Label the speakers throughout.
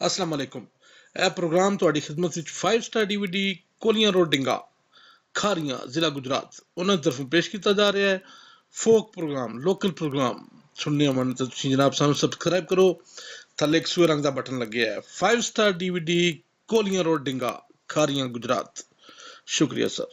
Speaker 1: अस्सलाम वालेकुम। ਇਹ ਪ੍ਰੋਗਰਾਮ ਤੁਹਾਡੀ ਖidmat ਵਿੱਚ 5 ਸਟਾਰ DVD ਕੋਲੀਆਂ ਰੋਡ ਡਿੰਗਾ ਖਾਰੀਆਂ ਜ਼ਿਲ੍ਹਾ ਗੁਜਰਾਤ ਉਹਨਾਂ ਦੀ ਤਰਫੋਂ ਪੇਸ਼ ਕੀਤਾ ਜਾ ਰਿਹਾ ਹੈ। ਫੋਕ ਪ੍ਰੋਗਰਾਮ ਲੋਕਲ ਪ੍ਰੋਗਰਾਮ ਸੁਣਨੇ ਮਨ ਤਾਂ ਤੁਸੀਂ ਜਨਾਬ ਸਾਨੂੰ ਸਬਸਕ੍ਰਾਈਬ ਕਰੋ। ਥੱਲੇ ਇੱਕ ਸੂਏ ਰੰਗ ਦਾ ਬਟਨ ਲੱਗਿਆ ਹੈ। 5 ਸਟਾਰ DVD ਕੋਲੀਆਂ ਰੋਡ ਡਿੰਗਾ ਖਾਰੀਆਂ ਗੁਜਰਾਤ। शुक्रिया सर।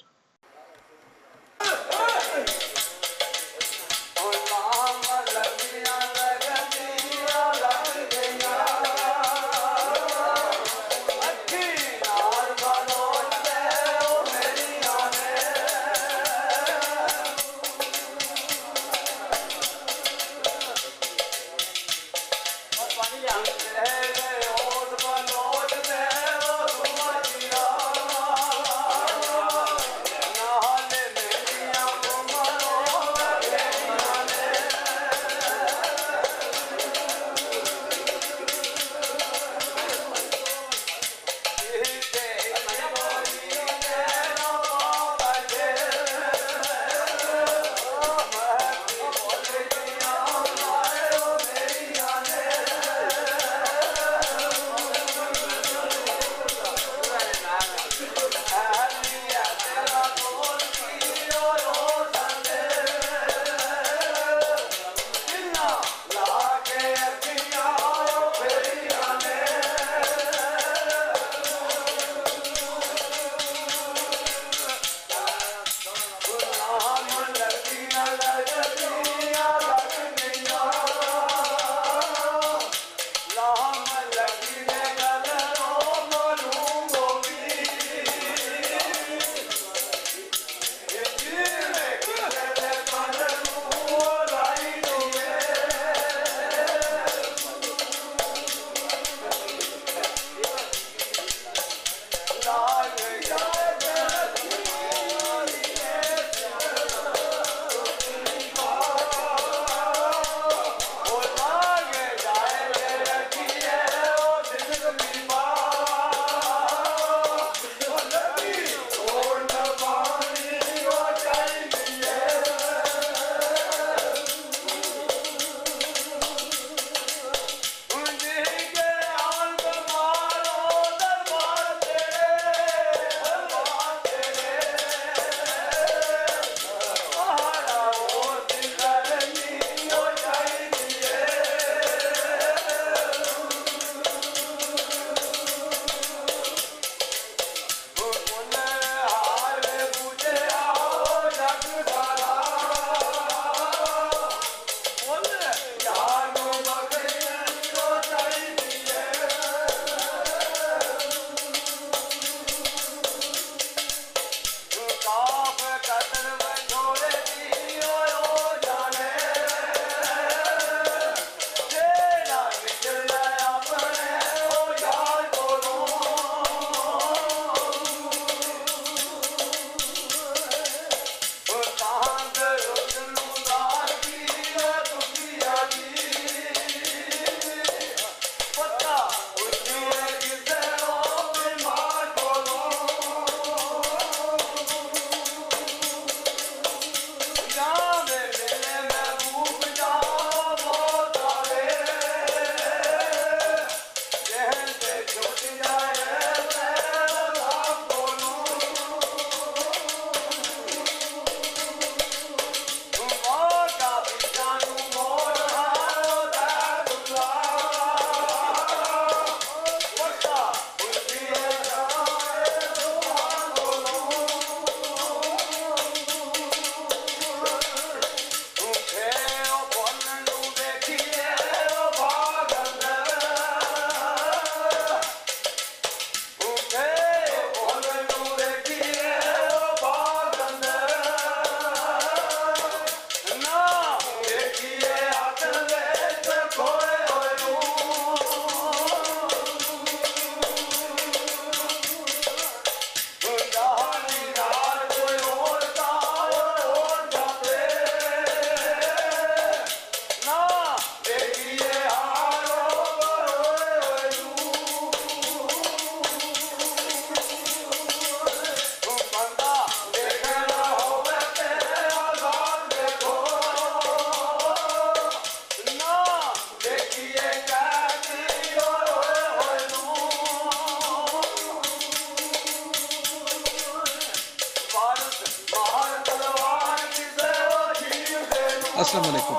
Speaker 1: अस्सलाम वालेकुम।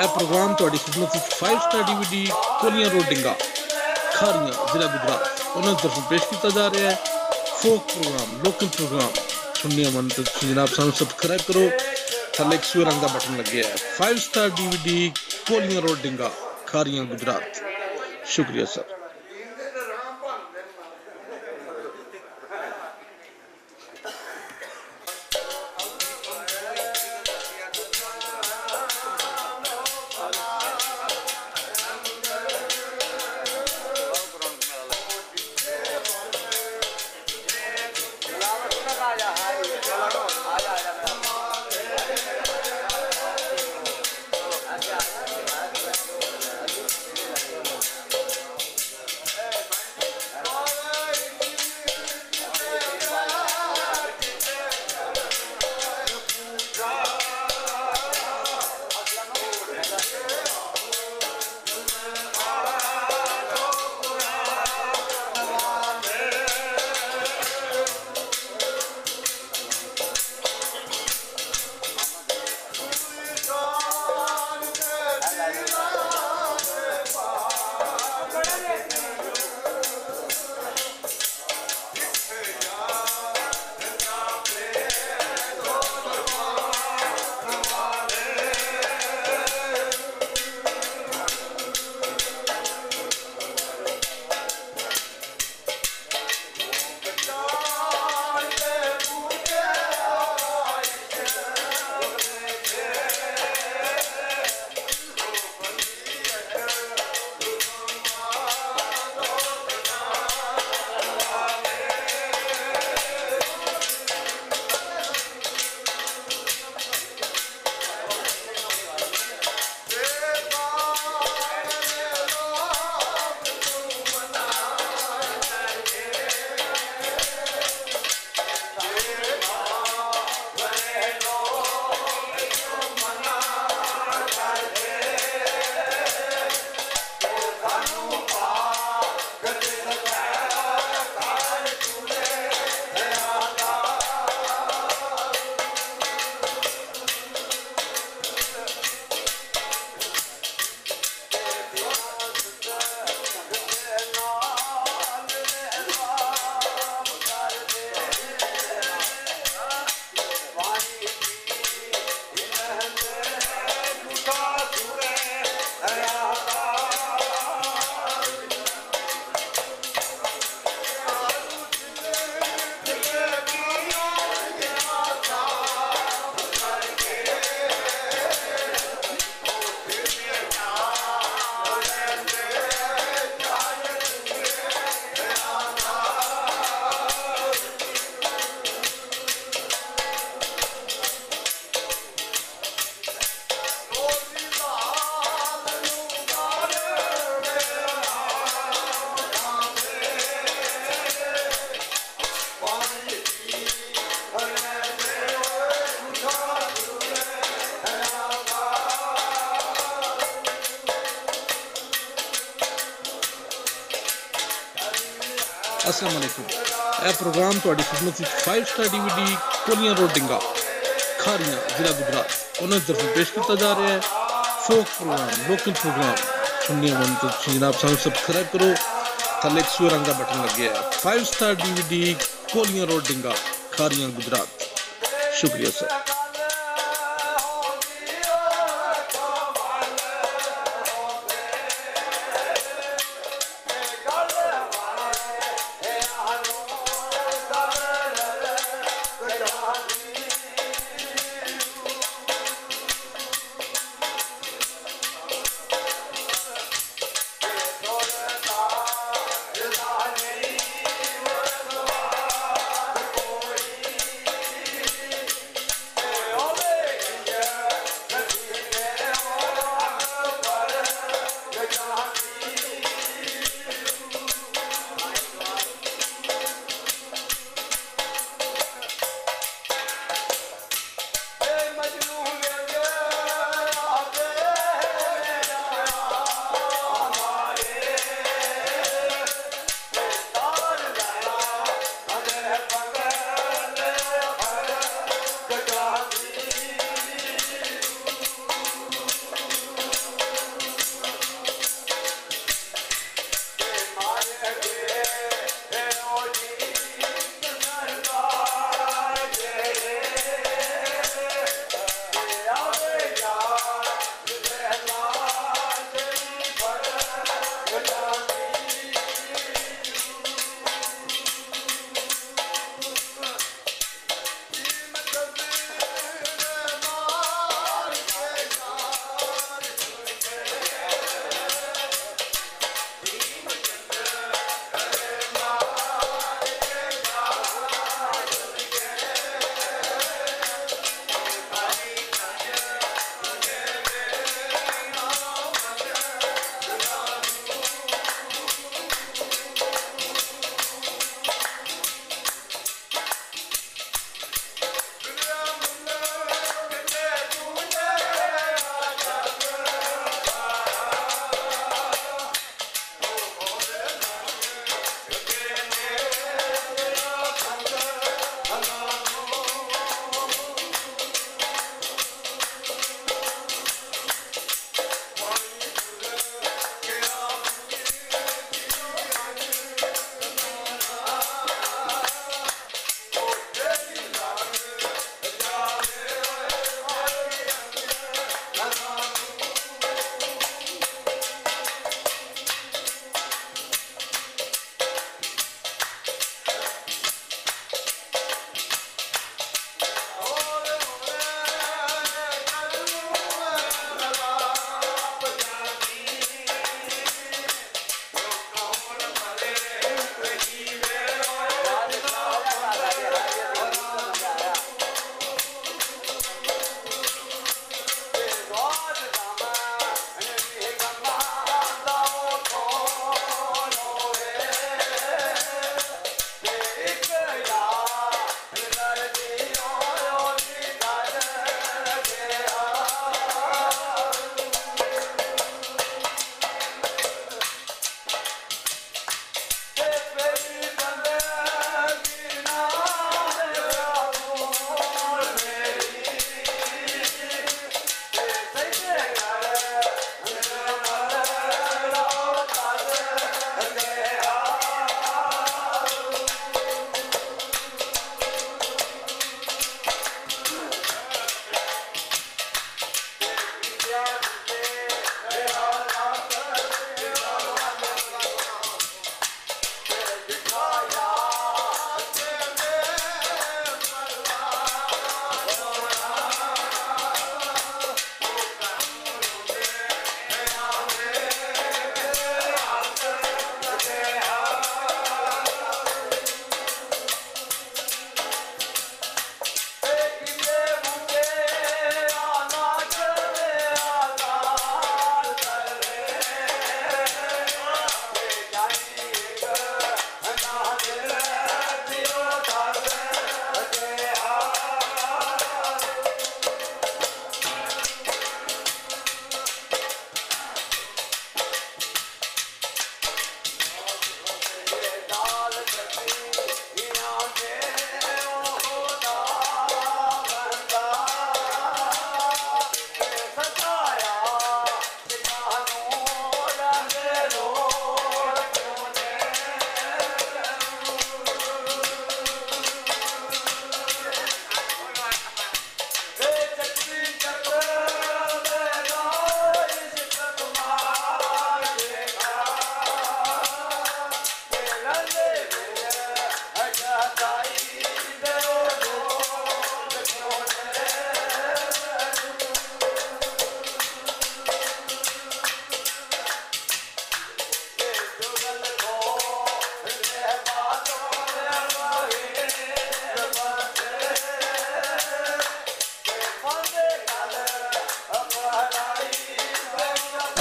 Speaker 1: ਇਹ ਪ੍ਰੋਗਰਾਮ ਤੁਹਾਡੀ ਖidmat ਵਿੱਚ 5 ਸਟਾਰ DVD ਕੋਲੀਆਂ ਰੋਡ ਡਿੰਗਾ ਖਾਰੀਆਂ ਜ਼ਿਲ੍ਹਾ ਗੁਜਰਾਤ ਉਹਨਾਂ ਦੀ ਤਰਫੋਂ ਪੇਸ਼ ਕੀਤਾ ਜਾ ਰਿਹਾ ਹੈ। ਫੋਕ ਪ੍ਰੋਗਰਾਮ ਲੋਕਲ ਪ੍ਰੋਗਰਾਮ ਸੁਣਨੇ ਅਮਨ ਤੇ ਜਨਾਬ ਸਾਨੂੰ ਸਬਸਕ੍ਰਾਈਬ ਕਰੋ। ਥੱਲੇ ਇੱਕ ਸੂਰ ਰੰਗ ਦਾ ਬਟਨ ਲੱਗਿਆ ਹੈ। 5 ਸਟਾਰ DVD ਕੋਲੀਆਂ ਰੋਡ ਡਿੰਗਾ ਖਾਰੀਆਂ ਗੁਜਰਾਤ। शुक्रिया सर। अस्सलाम वालेकुम। यह प्रोग्राम ਤੁਹਾਡੀ ਖidmat ਵਿੱਚ 5 ਸਟਾਰ DVD ਕੋਲੀਆਂ ਰੋਡ ਡਿੰਗਾ ਖਾਰੀਆਂ ਜ਼ਿਲ੍ਹਾ ਗੁਜਰਾਤ ਉਹਨਾਂ ਦੀ ਤਰਫੋਂ ਪੇਸ਼ ਕੀਤਾ ਜਾ ਰਿਹਾ ਹੈ। ਫੋਕ ਪ੍ਰੋਗਰਾਮ ਲੋਕਲ ਪ੍ਰੋਗਰਾਮ ਸੁਣਨੇ ਅਮਨ ਤੇ ਜਨਾਬ ਸਾਨੂੰ ਸਬਸਕ੍ਰਾਈਬ ਕਰੋ। ਥੱਲੇ ਇੱਕ ਸੂਰ ਰੰਗ ਦਾ ਬਟਨ ਲੱਗਿਆ ਹੈ। 5 ਸਟਾਰ DVD ਕੋਲੀਆਂ ਰੋਡ ਡਿੰਗਾ ਖਾਰੀਆਂ ਗੁਜਰਾਤ। शुक्रिया सर।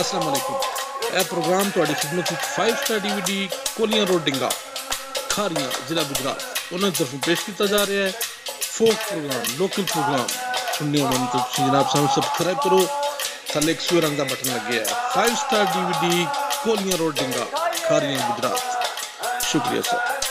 Speaker 1: अस्सलाम वालेकुम। यह प्रोग्राम ਤੁਹਾਡੀ ਖidmat ਵਿੱਚ 5 ਸਟਾਰ DVD ਕੋਲੀਆਂ ਰੋਡ ਡਿੰਗਾ ਖਾਰੀਆਂ ਜ਼ਿਲ੍ਹਾ ਗੁਜਰਾਤ ਉਹਨਾਂ ਦੀ ਤਰਫੋਂ ਪੇਸ਼ ਕੀਤਾ ਜਾ ਰਿਹਾ ਹੈ ਫੋਕ ਪ੍ਰੋਗਰਾਮ ਲੋਕਲ ਪ੍ਰੋਗਰਾਮ ਸੁਣਨੇ ਹੋਣ ਤਾਂ ਤੁਸੀਂ ਜਨਾਬ ਸਾਨੂੰ ਸਬਸਕ੍ਰਾਈਬ ਕਰੋ ਥੱਲੇ ਇੱਕ ਸੂਏ ਰੰਗ ਦਾ ਬਟਨ ਲੱਗਿਆ ਹੈ 5 ਸਟਾਰ DVD ਕੋਲੀਆਂ ਰੋਡ ਡਿੰਗਾ ਖਾਰੀਆਂ ਗੁਜਰਾਤ शुक्रिया सर।